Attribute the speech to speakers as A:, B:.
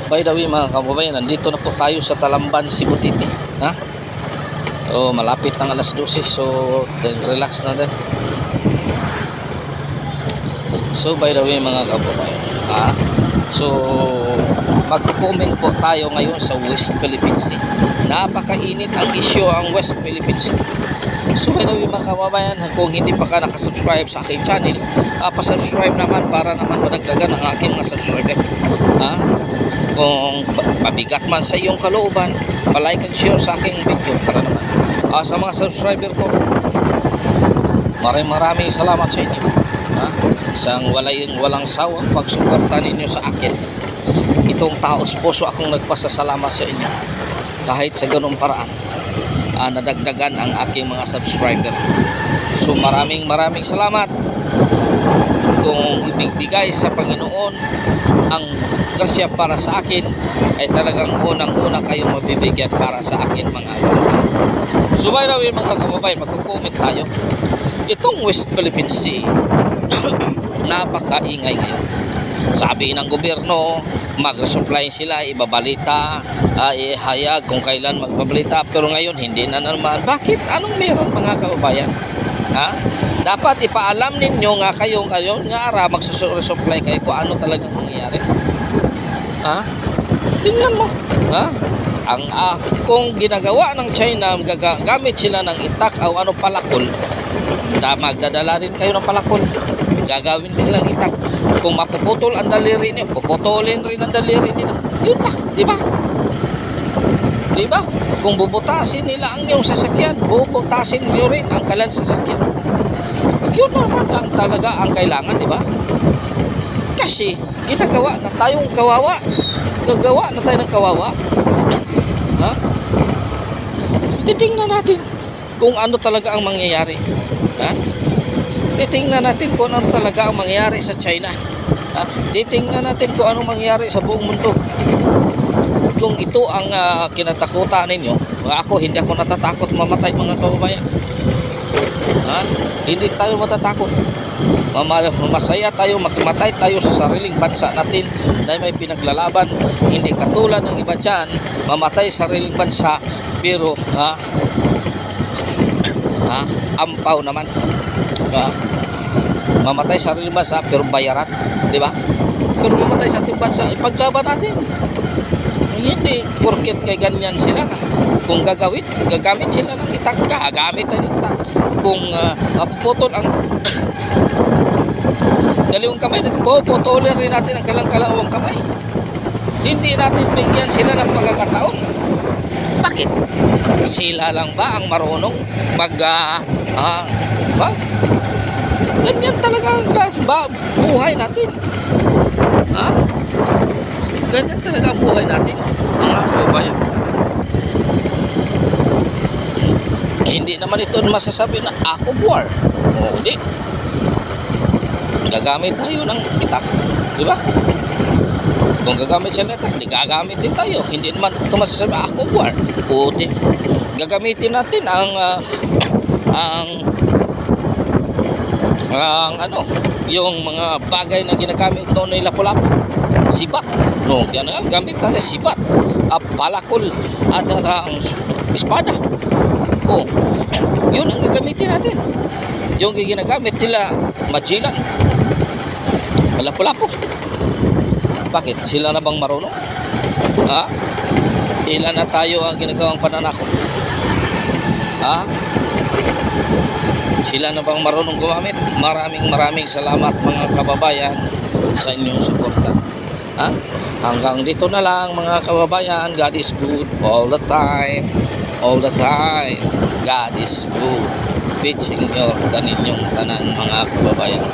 A: By the way mga kababayan, nandito na po tayo sa Talamban, Cebu City. Ha? So, malapit ng alas 12. So, relax na din. So, by the way mga kababayan, ha? So, magko-comment po tayo ngayon sa West Philippine Sea. Napakainit ang issue ang West Philippine Sea. So, by the way mga kababayan, kung hindi pa ka nakasubscribe sa aking channel, pasubscribe naman para naman madagdagan ang aking mga subscriber. Ha? Kung pabigat man sa iyong kalooban, palike and share sa aking video para naman sa mga subscriber ko, maraming salamat sa inyo. Ha? Isang walang sawang pagsuporta ninyo sa akin. Itong taos puso akong nagpasasalamat sa inyo. Kahit sa ganung paraan, nadagdagan ang aking mga subscriber. So maraming salamat. Kung ibigay sa Panginoon ang grasya para sa akin, ay talagang unang-una kayong mabibigyan para sa akin mga kababayan. So by the way mga kababayan, magko-comment tayo. Itong West Philippine Sea, napakaingay ngayon. Sabi ng gobyerno, mag-resupply sila, ibabalita, ihayag kung kailan magbabalita, pero ngayon hindi na naman. Bakit? Anong meron mga kababayan? Ha? Dapat ipaalam ninyo nga kayo nga magsusupply kayo kung ano talagang mangyayari. Ha? Tingnan mo. Ha? Kung ginagawa ng China, gamit sila ng itak o ano palakol, magdadala rin kayo ng palakol. Gagawin silang itak. Kung mapuputol ang daliri niyo, puputulin rin ang daliri nila. Yun na, di ba? Di ba? Kung bubutasin nila ang iyong sasakyan, bubutasin niyo rin ang kalan sasakyan. Yun naman lang talaga ang kailangan, di ba? Kasi ginagawa na tayong kawawa. Gagawa na tayo ng kawawa. Ha? Titingnan natin kung ano talaga ang mangyayari. Ha? Titingnan natin kung ano talaga ang mangyayari sa China. Ha? Titingnan natin kung ano mangyayari sa buong mundo. Kung ito ang kinatakutan ninyo, ako hindi ako natatakot mamatay mga kababayan. Ha? Hindi tayo matatakot. Masaya tayo, makimatay tayo sa sariling bansa natin na may pinaglalaban. Hindi katulad ng iba dyan, mamatay sa sariling bansa, pero ampaw naman. Mamatay sa sariling bansa pero bayaran, di ba? Pero mamatay sa ating bansa, ipaglaban natin. Hindi porket kay ganyan sila. Kung gagamit sila ng itak, gagamit tayo ng itak. Kung mapuputol ang kaliwang kamay, puputulin rin natin ang kalawang kamay. Hindi natin bigyan sila ng pagkakataon. Bakit? Sila lang ba ang marunong ganyan talaga ba buhay natin? Ha? Ganyan talaga ang buhay natin, mga kababayan. Hindi naman ito masasabi na ako war. O hindi. Gagamit tayo ng itak, di ba? Kung gagamit siya ng itak, di gagamit din tayo. Hindi naman ito masasabi ako war. O di. Gagamitin natin yung mga bagay na ginagamit doon nila Lapu-Lapu. Sibat. No, gamit natin sibat. Palakol at ang espada. Oh, yun ang gagamitin natin. Yung ginagamit nila Magellan, Lapu-Lapu. Bakit? Sila na bang marunong? Ha? Ilan na tayo ang ginagawang pananakot? Ha? Sila na bang marunong gumamit? Maraming salamat mga kababayan sa inyong suporta. Ha? Hanggang dito na lang mga kababayan. God is good all the time. All the time. God is good. Pitching your kaninyong tanan mga kababayan.